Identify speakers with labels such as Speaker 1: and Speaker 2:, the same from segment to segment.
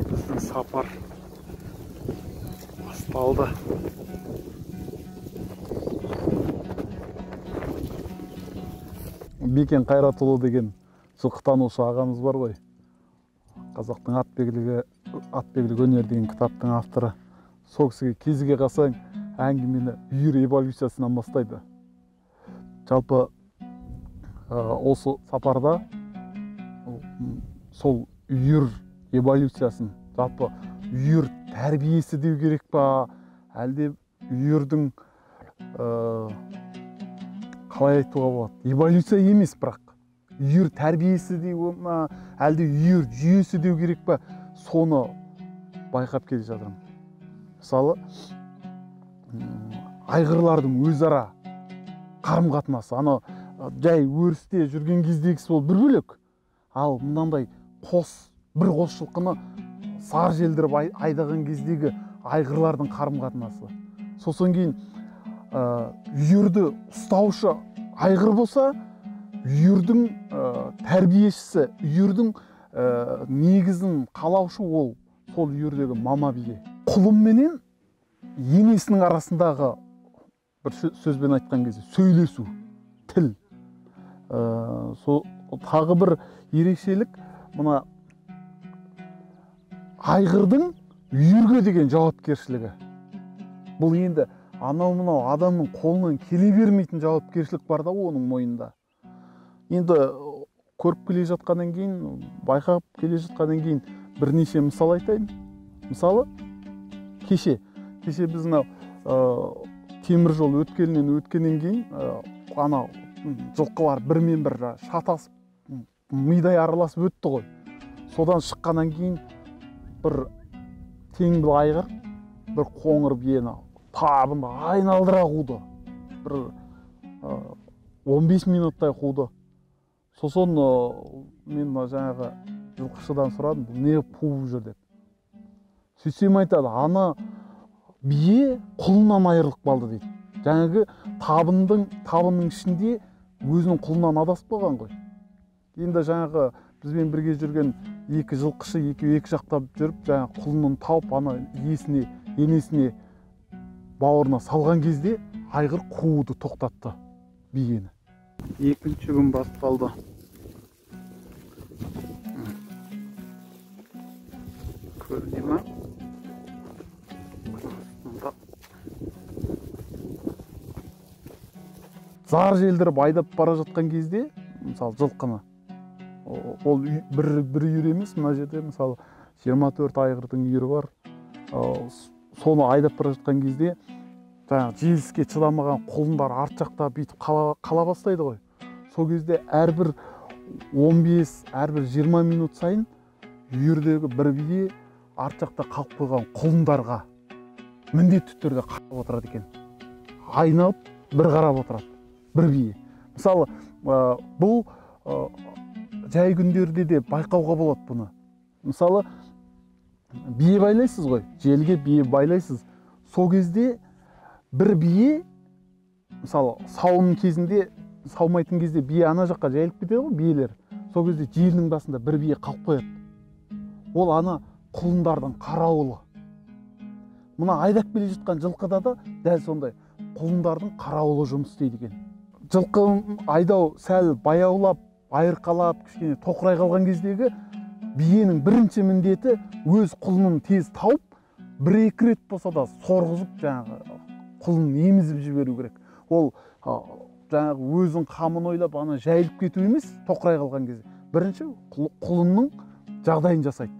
Speaker 1: Біздің сапар басталды. Бекен Қайратұлы деген жылқытанушы ағамыз бар ғой. Қазақтың атбегілік өнер деген кітаптың авторы. Сол кісіге кезіге қалсаң, әңгімені үйір эволюциясынан бастайды. Жалпы осы сапарда сол үйір эволюциясын, жалпы үйір тәрбиесі деу керек па, әлде үйірдің қалай айтуға болады? Эволюция емес, бірақ үйір тәрбиесі деу ма, әлде үйір жүйесі деу керек па, соны байқап келе жатырмын. Мысалы, айғырлардың өзара қарым-қатынасы, ана жай өрісте жүрген кездегісі ол бір бөлек. Ал мынандай бір қос жылқыны сар желдіріп айдаған кездегі айғырлардың қарым-қатынасы. Сосын кейін үйірді ұстаушы айғыр болса, үйірдің тәрбиешісі, үйірдің негізін қалаушы ол, сол үйірдегі мама бие. Құлын менен енесінің арасындағы, бір сөзбен айтқан кезде, сөйлесу, тіл. Тағы бір ерекшелік, мына айғырдың үйірге деген жауапкершілігі. Бұл енді анау-мынау адамның қолынан келе бермейтін жауапкершілік бар да оның мойнында. Енді көріп келе жатқаннан кейін, байқап келе жатқаннан кейін бірнеше мысал айтайын. Мысалы, кеше біздің темір жол өткеннен кейін, анау жылқылар бірмен-бір шатасып, мидай араласып өтті ғой. Содан шыққаннан кейін бір теңбіл айғыр, бір қоңыр биені табында айналдыра қуды. Бір 15 минуттай қуды. Сосын мен жаңағы жылқышыдан сұрадым, не қуып жүр деп. Сөйтсем айтады, ана бие құлыннан айырылып қалды дейді. Жаңағы табынның ішінде өзінің құлыннан адасып қалған ғой. Енді жаңағы бізбен бірге жүрген екі жылқышы екі жақтап жүріп, жаңағы құлынын тауып, ана енесіне бауырына салған кезде айғыр қууды тоқтатты биені. Екінші күн басталды. Көріне ма? Зар желдіріп айдап бара жатқан кезде, мысалы жылқыны, ол бір үйір емес, мына жерде мысалы 24 айғырдың үйірі бар. Соны айдап бара жатқан кезде желіске чыдамаған құлындар арт жақта бүйтіп қала бастайды ғой. Сол кезде әрбір 15, әрбір 20 минут сайын үйірдегі бір бие арт жақта қалып қойған құлындарға міндетті түрде қарап отырады екен. Айналып бір қарап отырады бір бие. Мысалы, бұл жай күндерде де байқауға болады бұны. Мысалы, бие байлайсыз ғой, желге бие байлайсыз. Сол кезде бір бие, мысалы, саумайтын кезде бие ана жаққа жайылып кетеді ғой, биелер. Сол кезде желінің басында бір бие қалып қояды. Ол ана құлындардың қарауылы. Мына айдап келе жатқан жылқыда да дәл сондай құлындардың қарауылы жұмыс істейді екен. Жылқы айдау сәл баяулап, айырқалап, кішкене тоқырай қалған кездегі биенің бірінші міндеті өз құлынын тез тауып, бір-екі рет болса да сорғызып, жаңағы құлынын емізіп жіберу керек. Ол жаңағы өзінің қамын ойлап, ана жайылып кету емес, тоқырай қалған кезде. Бірінші құлынның жағдайын жасайды.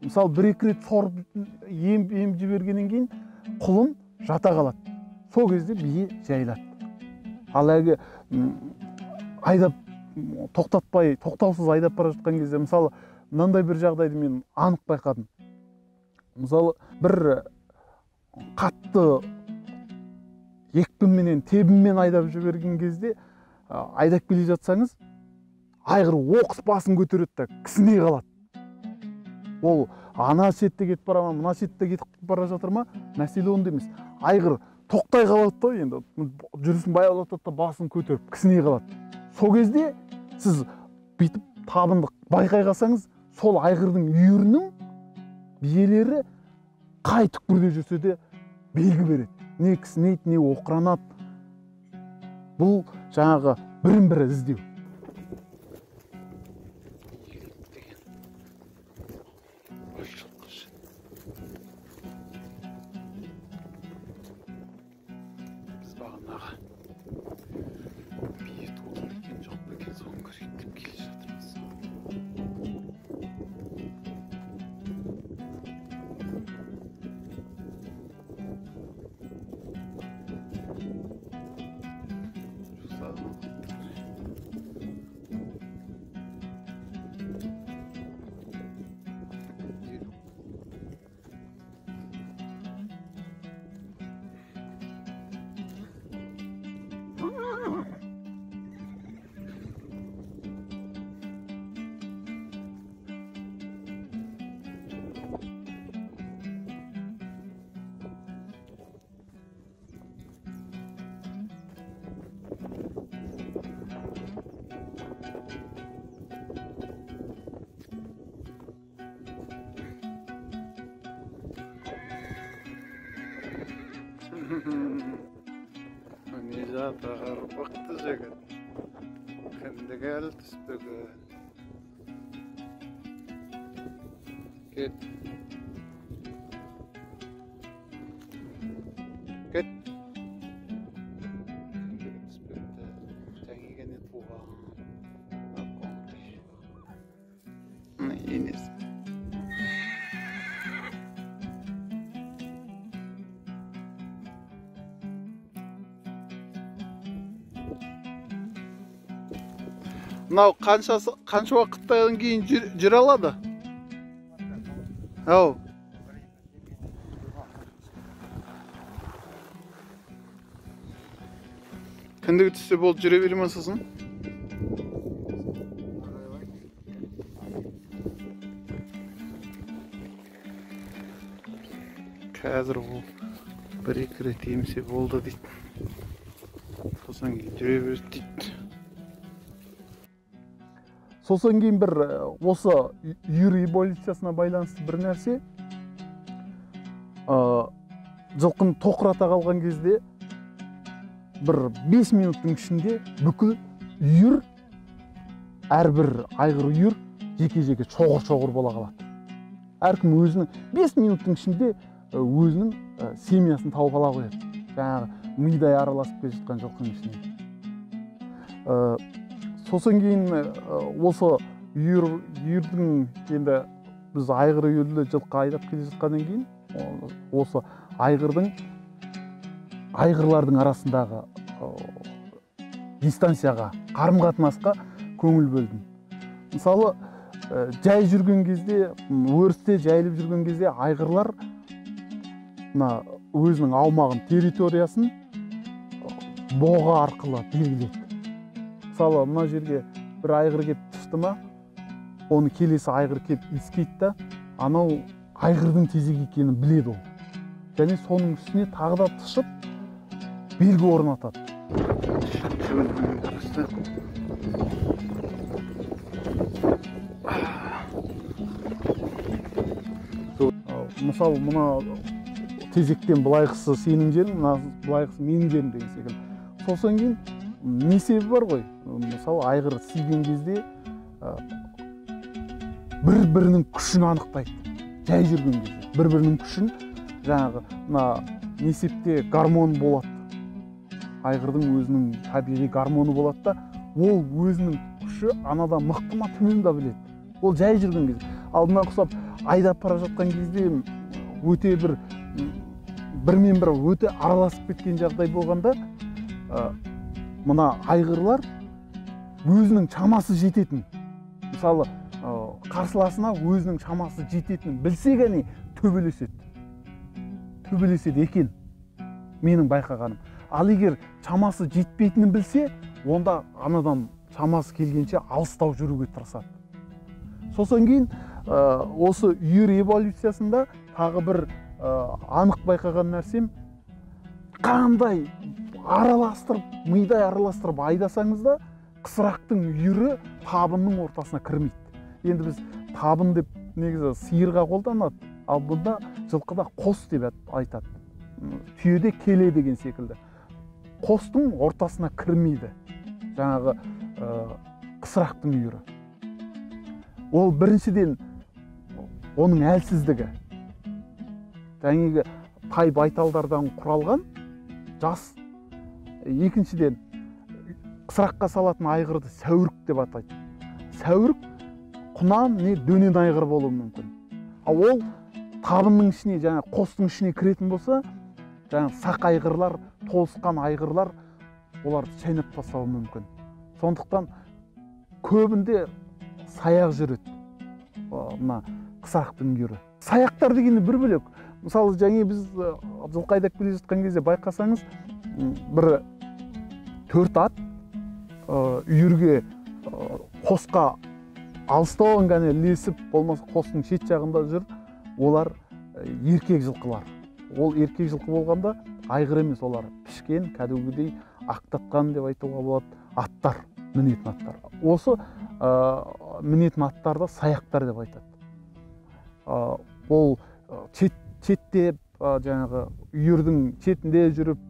Speaker 1: Мысалы, бір-екі рет сорып еміп жібергеннен кейін құлын жата қалады. Сол кезде бие жайылады. Ал әлгі айдап тоқтаусыз айдап бара жатқан кезде, мысалы, мынандай бір жағдайды мен анық байқадым. Мысалы, бір қатты екпінменен, тебінмен айдап жіберген кезде, айдап келе жатсаңыз, айғыр оқыс басын көтереді да кісіней қалады. Ол ана шетте кетіп бара ма, мына шетте кетіп бара жатыр ма, мәселе онда емес. Айғыр тоқтай қалады да, енді жүрісін баяулатады да басын көтеріп кісіней қалады. Сол кезде сіз бүйтіп табынды байқай қалсаңыз, сол айғырдың үйірінің биелері қай түкпірде жүрсе де белгі береді. Не кісінейді, не оқыранады. Бұл жаңағы бірін-бірі іздеу. Біз бағанаға бие туылды екен, жоқ па екен, соны көрейік деп келе жатырмыз. Не жатыр бақты жігіт, кіндік әлі түспеген. Кет. Кет. Кіндігі түспекті, тәңегені туған. Енесі. Мынау қанша уақыттан кейін жүре алады? Ау. Кіндігі түссе болды жүре бере ме сосын? Қазір ол бір-екі рет емсе болды дейді. Сосын кейін жүре береді дейді. Сосын кейін бір осы үйір эволюциясына байланысты бір нәрсе, жылқыны тоқырата қалған кезде бір 5 минуттың ішінде бүкіл үйір, әрбір айғыр үйір жеке-жеке шоғыр бола қалады. Әркім өзінің 5 минуттың ішінде өзінің семьясын тауып ала қояды. Жаңағы мидай араласып келе жатқан жылқының ішінен. Сосын кейін осы үйірдің, енді біз айғыр үйірлі жылқы айдап келе жатқаннан кейін, осы айғырлардың арасындағы дистанцияға, қарым-қатынасқа көңіл бөлдім. Мысалы, жай жүрген кезде, өрісте жайылып жүрген кезде айғырлар өзінің аумағын, территориясын боға арқылы белгілейді. Мысалы, мына жерге бір айғыр кеп түсті ма, оны келесі айғыр кеп иіскейді да, анау айғырдың тезек екенін біледі ол. Және соның үстіне тағы да тышып, белгі орнатады. Мысалы, мына тезектен былайғысы сенің жерің, былайғысы менің жерім деген секілді. Сосын кейін не себебі бар ғой? Мысалы, айғыр сүйген кезде бір-бірінің күшін анықтайды. Жай жүрген кезде бір-бірінің күшін, жаңағы несепте гормон болады. Айғырдың өзінің табиғи гормоны болады да, ол өзінің күші анадан мықты ма төмен ба біледі. Ол жай жүрген кезде. Алдына құсап айдап бара жатқан кезде өте бірмен бір өте араласып кеткен жағдай болғанда, мына айғырлар өзінің чамасы жететін, мысалы, қарсыласына өзінің чамасы жететінін білсе ғана төбелеседі екен, менің байқағаным. Ал егер чамасы жетпейтінін білсе, онда анадан чамасы келгенше алыстау жүруге тырысады. Сосын кейін осы үйір эволюциясында тағы бір анық байқаған нәрсем, қандай араластырып, мидай араластырып айдасаңыз да қысырақтың үйірі табынның ортасына кірмейді. Енді біз табын деп негізі сиырға қолданады, ал бұнда жылқыда қос деп айтады. Түйеде келе деген секілді. Қостың ортасына кірмейді жаңағы қысырақтың үйірі. Ол біріншіден оның әлсіздігі. Жаңағы тай байталдардан құралған жас. Екіншіден қысыраққа салатын айғырды сәурік деп атайды. Сәурік құнан не дөнен айғыр болуы мүмкін. Ал ол табынның ішіне, жаңа қостың ішіне кіретін болса, жаңа сақ айғырлар, толысқан айғырлар оларды шайнап тастауы мүмкін. Сондықтан көбінде саяқ жүреді. Мына қысырақтың үйірі. Саяқтар дегенде бір бөлек. Мысалы, жаңа біз жылқы айдап келе жатқан кезде байқасаңыз, бір 4 ат үйірге қосқа алыстауын ғана ілесіп, болмаса қостың шет жағында жүр. Олар еркек жылқылар. Ол еркек жылқы болғанда айғыр емес, олар пішкен, кәдімгідей ақтатқан деп айтуға болады, аттар, мінетін аттар. Осы мінетін аттарды саяқтар деп айтады. Ол четтеп, жаңағы үйірдің четінде жүріп,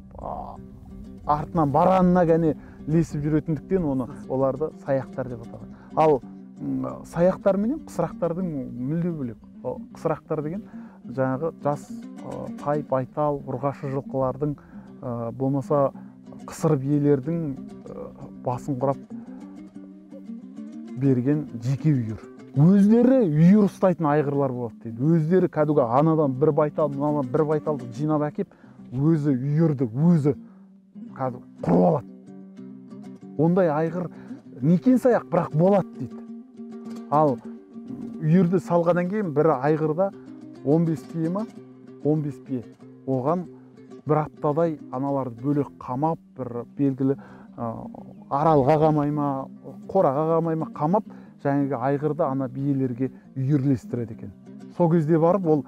Speaker 1: артынан баранына ғана ілесіп жүретіндіктен оларды саяқтар деп атаған. Ал саяқтар менен қысырақтардың мүлде бөлек. Қысырақтар деген жаңағы жас тай, байтал, ұрғашы жылқылардың, болмаса қысыр биелердің басын құрап берген жеке үйір. Өздері үйір ұстайтын айғырлар болады дейді. Өздері кәдуге анадан бір байтал, мынадан бір байталды жинап әкеп, өзі үйірді, өзі құрып алады. Ондай айғыр некен саяқ, бірақ болады дейді. Ал үйірді салғаннан кейін бір айғырда 15 бие ма? 15 бие. Оған бір аптадай аналарды бөлек қамап, бір белгілі аралға қамай ма, қораға қамай ма қамап, жаңағы айғырды ана биелерге үйірлестіреді екен. Сол кезде барып ол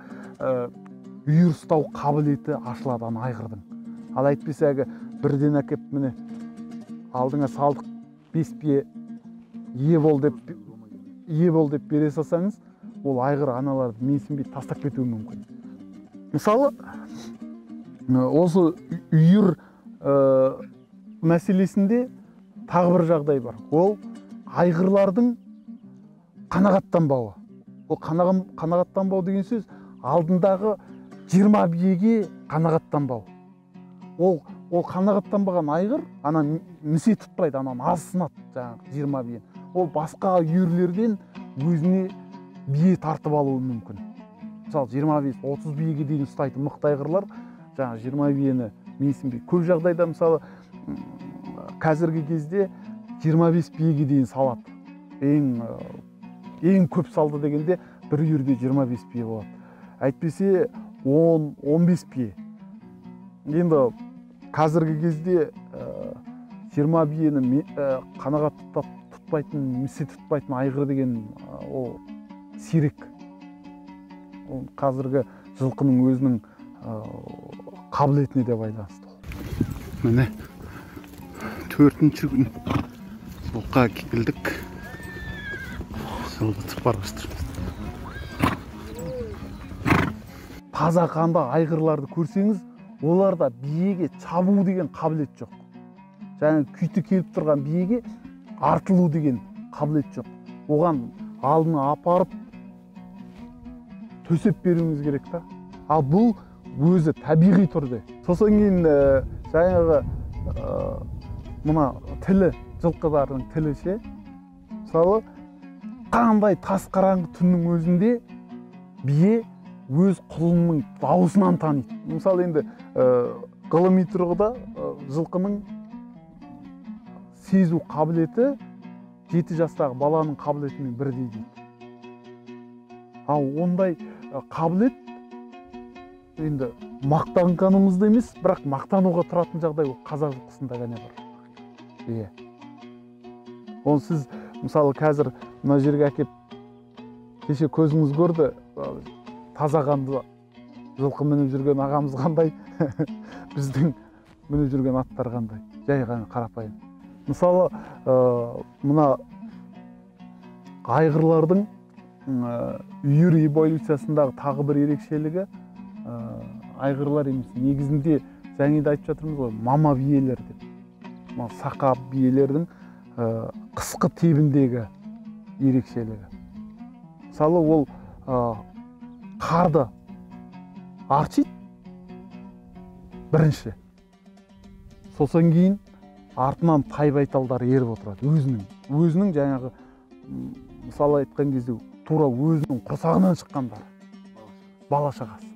Speaker 1: үйір ұстау қабілеті ашылады ана айғырдың. Ал әйтпесе бірден әкеп міне алдыңа салдық 5 бие ие бол деп бере салсаңыз, ол айғыр аналарды менсінбей тастап кетуі мүмкін. Мысалы, осы үйір мәселесінде тағы бір жағдай бар. Ол айғырлардың қанағаттанбауы. Ол қанағаттанбау деген сөз алдындағы 20 биеге қанағаттанбау. Ол қанағаттанбаған айғыр ана місе тұтпайды, анан азсынады жаңағы 20 биен. Ол басқа үйірлерден өзіне бие тартып алуы мүмкін. Мысалы 25-30 биеге дейін ұстайтын мықты айғырлар жаңағы 20 биені менсінбей. Көп жағдайда мысалы қазіргі кезде 25 биеге дейін салады. Ең көп салды дегенде бір үйірде 25 бие болады. Әйтпесе 10-15 бие. Енді қазіргі кезде 20 биені қанағат тұтпайтын, місе тұтпайтын айғыр деген ол сирек. Ол қазіргі жылқының өзінің қабілетіне де байланысты. Міне 4-ші күн жылқыға келдік. Жылқытып бара жатырмыз. Таза қанды айғырларды көрсеңіз, оларда биеге чабу деген қабілет жоқ. Жаңа күйті келіп тұрған биеге артылу деген қабілет жоқ. Оған алдына апарып төсеп беруіңіз керек та. Ал бұл өзі табиғи түрде. Сосын кейін жаңағы мына тілі, жылқылардың тілі ше. Мысалы, қандай тас қараңғы түннің өзінде бие өз құлынның дауысынан таниды. Мысалы, енді ғылыми тұрғыда жылқының сезу қабілеті 7 жастағы баланың қабілетімен бірдей дейді. Ал ондай қабілет енді мақтанғанымызда емес, бірақ мақтануға тұратын жағдай қазақ жылқысында ғана бар. Оны сіз мысалы қазір мына жерге әкеп кеше көзіңіз көрді, таза қанды жылқы мініп жүрген ағамыз қандай біздің мініп жүрген аттар қандай, жай ғана қарапайым. Мысалы мына айғырлардың үйір эволюциясындағы тағы бір ерекшелігі, айғырлар емес, негізінде жаңа айтып жатырмыз ғой, мама биелер деп. Сақа биелердің қысқы тебіндегі ерекшелігі. Мысалы ол қарды арчиды бірінші, сосын кейін артынан тай байталдар еріп отырады, өзінің жаңағы, мысалы айтқан кезде тура өзінің құрсағынан шыққандар, бала шағасы.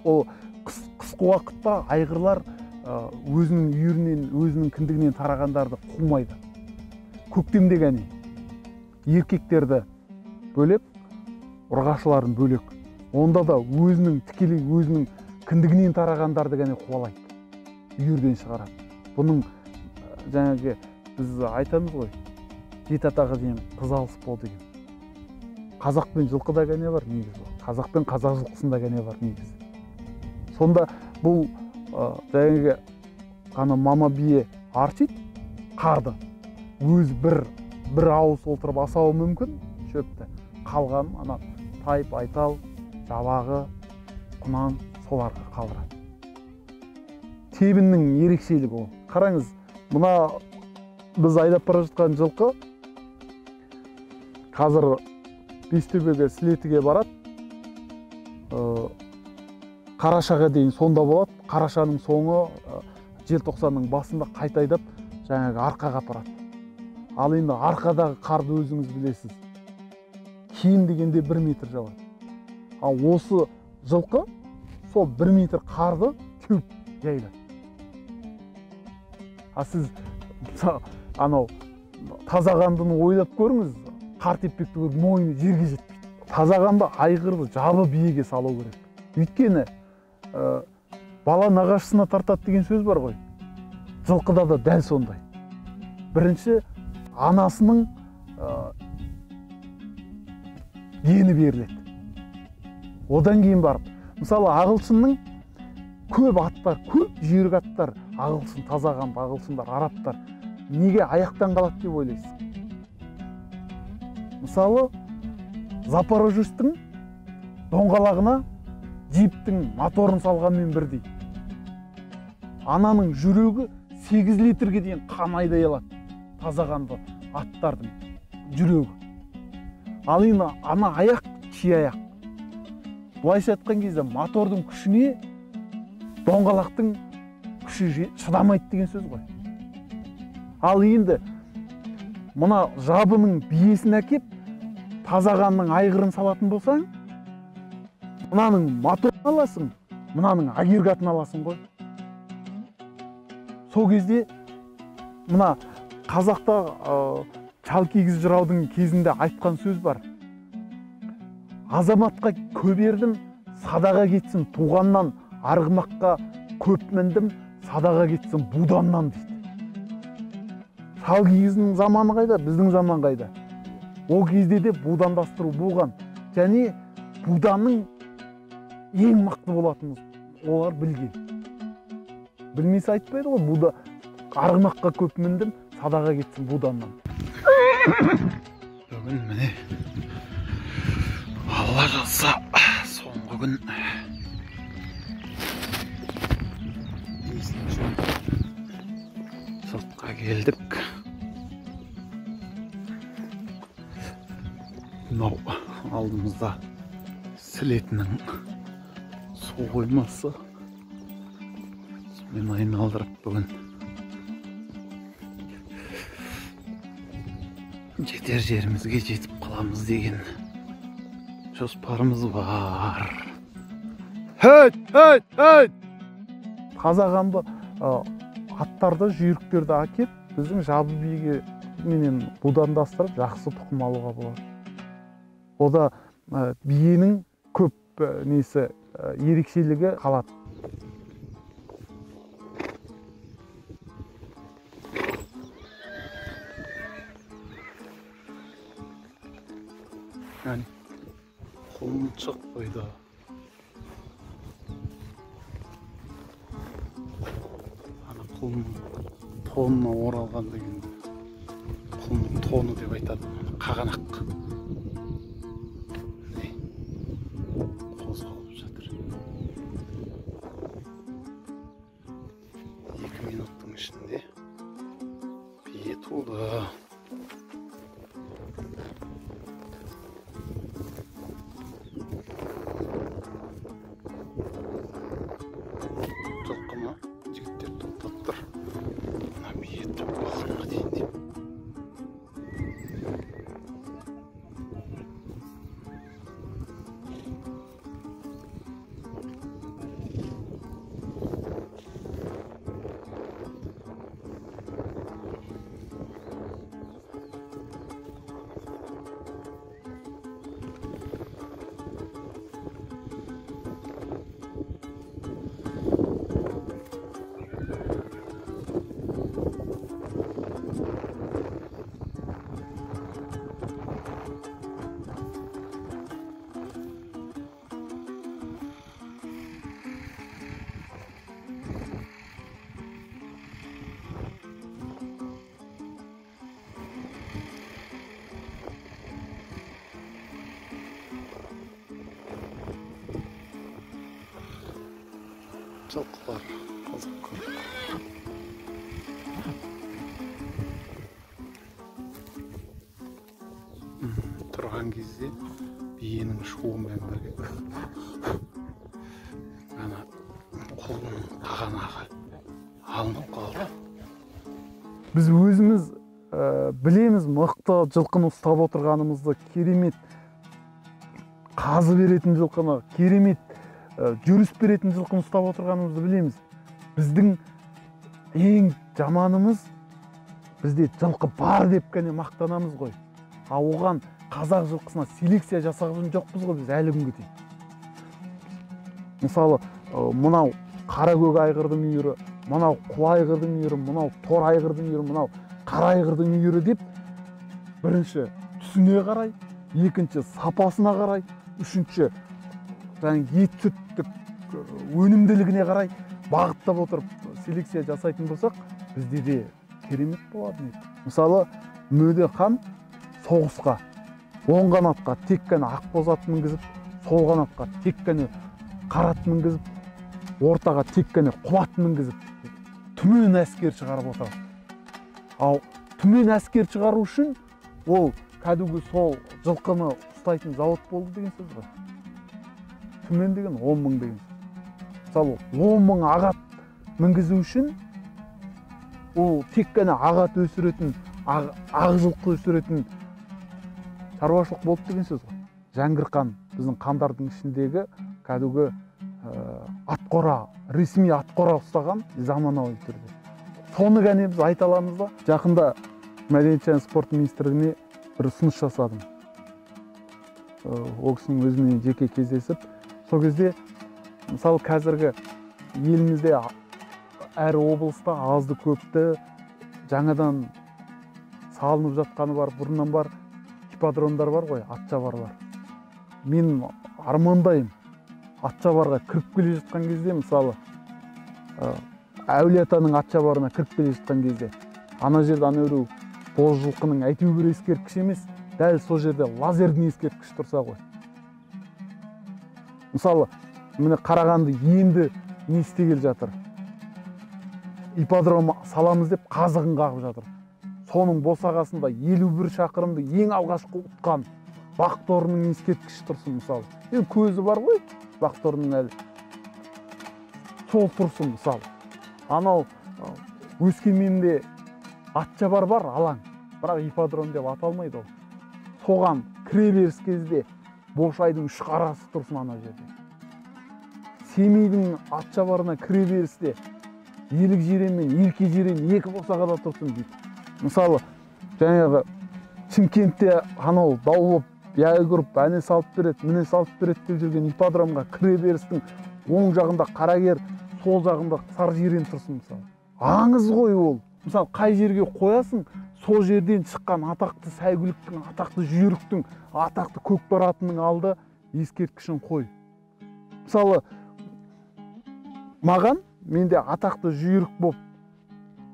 Speaker 1: Ол қысқы уақытта айғырлар өзінің үйірінен, өзінің кіндігінен тарағандарды қумайды. Көктемде ғана еркектерді бөлек, ұрғашыларын бөлек. Онда да тікелей өзінің кіндігінен тарағандарды ғана қуалайды, үйірден шығарады. Бұның жаңағы біз айтамыз ғой, жеті атаға дейін қыз алыс бол деген. Қазақ пен жылқыда ғана бар негізі. Қазақ пен қазақ жылқысында ғана бар негізі. Сонда бұл жаңағы ғана мама бие арчиды қарды. Өз бір ауыз отырып асауы мүмкін шөпті. Қалған ана тай, байтал, жабағы, құнан соларға қалдырады. Тебіннің ерекшелігі ол. Қараңыз, мына біз айдап бара жатқан жылқы қазір Бестөбеге Сілетіге барады. Қарашаға дейін сонда болады. Қарашаның соңы желтоқсанның басында қайта айдап жаңағы арқаға апарады. Ал енді арқадағы қарды өзіңіз білесіз. Кем дегенде 1 метр жауады. Ал осы жылқы сол 1 метр қарды теуіп жайлады. Сіз анау тазағандыны ойлап көріңіз, қар теппекті көріп мойны жерге жетпейді. Тазағанды айғырды жабы биеге салу керек. Өйткені бала нағашысына тартады деген сөз бар ғой. Жылқыда да дәл сондай. Бірінші анасының гені беріледі. Одан кейін барып, мысалы ағылшынның көп аттар, көп жүйрік аттар, ағылшын, тазағанды, ағылшындар, арабтар неге аяқтан қалады деп ойлайсыз? Мысалы Запорожецтің доңғалағына джиптің моторын салғанмен бірдей. Ананың жүрегі 8 литрге дейін қан айдай алады, тазағанды аттардың жүрегі. Ал енді ана аяқ, чий аяқ. Былайша айтқан кезде мотордың күшіне доңғалақтың күші шыдамайды деген сөз ғой. Ал енді мына жабының биесін әкеп, тазағанның айғырын салатын болсаң, мынаның моторын аласың, мынаның агрегатын аласың ғой. Сол кезде мына қазақта шал кигіз жыраудың кезінде айтқан сөз бар. Азаматқа көп ердім, садаға кетсін туғаннан, арғымаққа көп міндім, садаға кетсін буданнан дейді. Шал кигізінің заманы қайда, біздің заман қайда? Ол кезде де будандастыру болған. Және буданның ең мықты болатынын олар білген. Білмесе айтпайды ғой, буда арғымаққа көп міндім, садаға кетсін буданнан.
Speaker 2: Бүгін міне Алла жазса соңғы күн сотқа келдік. Мынау алдымызда Сілетінің су қоймасы. Мен айналдырып бүгін жетер жерімізге жетіп қаламыз деген жоспарымыз бар.
Speaker 1: Тазағанды аттарды, жүйріктерді әкеп, біздің жабы биеге менен будандастырып, жақсы тұқым алуға болады. Ода биенің көп несі ерекшелігі қалады.
Speaker 2: Құлыншық қойды. Ана құлынның тонына оралған деген құлынның тоны деп айтады. Қағанақ қозғалып жатыр. 2 минуттың ішінде бие толды. Жылқыны жігіттер тоқтатып тұр. Мына бие толғанға дейін деп. Жылқылар қызық көріп тұрған кезде биенің шуымен бірге ана құлынның қағанағы алынып қалды.
Speaker 1: Біз өзіміз білеміз мықты жылқыны ұстап отырғанымызды, керемет қазы беретін жылқыны, керемет жүріс беретін жылқыны ұстап отырғанымызды білеміз. Біздің ең жаманымыз бізде жылқы бар деп кәне мақтанамыз ғой. Оған қазақ жылқысына селекция жасаған жоқпыз ғой біз әлі күнге дейін. Мысалы, мынау қаракөк айғырдың үйірі, мынау құла айғырдың үйірі, мынау тор айғырдың үйірі, мынау қара айғырдың үйірі деп бірінші түсіне қарай, екінші сапасына қарай, үшінші ет сүттік өнімділігіне қарай бағыттап отырып селекция жасайтын болсақ, бізде де керемет болады. Мысалы, Мөде хан соғысқа оң қанатқа тек қана ақбоз ат мінгізіп, сол қанатқа тек қана қара ат мінгізіп, ортаға тек қана құла ат мінгізіп, түмен әскер шығарып отырады. Ал түмен әскер шығару үшін ол кәдімгі сол жылқыны ұстайтын завод болды деген сөз ғой. Түмен деген 10 мың деген. Мысалы, 10 мың ағат мінгізу үшін ол тек қана ағат өсіретін, ақ жылқы өсіретін шаруашылық болды деген сөз ғой. Жәңгір хан біздің хандардың ішіндегі кәдімгі атқора, ресми атқора ұстаған заманауи түрде. Соны ғана біз айта аламыз ба? Жақында Мәдениет және спорт министрлігіне бір ұсыныс жасадым. Ол кісінің өзімен жеке кездесіп, сол кезде мысалы қазіргі елімізде әр облыста азды көпті жаңадан салынып жатқаны бар, бұрыннан бар ипподромдар бар ғой, атшабарлар. Мен армандайым атшабарға кіріп келе жатқан кезде, мысалы Әулиеатаның атшабарына кіріп келе жатқан кезде, ана жерде анау боз жылқының әйтеу бір ескерткіш емес, дәл сол жерде лазердің ескерткіш тұрса ғой. Мысалы, міне Қарағанды енді не істегелі жатыр? Ипподром саламыз деп қазығын қағып жатыр. Соның босағасында 51 шақырымды ең алғашқы ұтқан Бақторының ескерткіші тұрсын мысалы. Енді көзі бар ғой, Бақторының әлі. Сол тұрсын мысалы. Анау Өскеменде атшабар бар, алаң. Бірақ ипподром деп аталмайды ол. Соған кіре беріс кезде Бошайдың үш қарасы тұрсын ана жерде. Семейдің атшабарына кіре берісте Елік жирен мен Ерке жирен екі босағада тұрсын дейді. Мысалы, жаңағы Шымкентте анау даулып, яй көріп, әне салып береді, міне салып береді деп жүрген ипподромға кіре берістің оң жағында қарагер, сол жағында сары жирен тұрсын мысалы. Аңыз ғой ол. Мысалы, қай жерге қоясың, сол жерден шыққан атақты сәйгүліктің, атақты жүйріктің, атақты көкпар атының алды ескерткішін қой. Мысалы, маған менде атақты жүйрік болып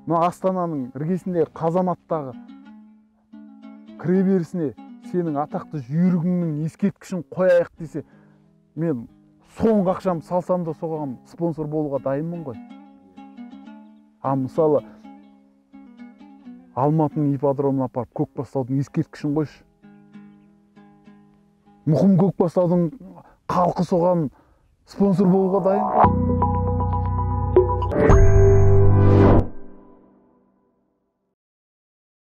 Speaker 1: мына Астананың іргесіндегі Қазанаттағы кіреберісіне сенің атақты жүйрігіңнің ескерткішін қояйық десе, мен соңғы ақшамды салсам да соған спонсор болуға дайынмын ғой. А мысалы Алматының ипподромына апарып Көкбастаудың ескерткішін қойшы. Мұқым Көкбастаудың халқы соған спонсор болуға дайын.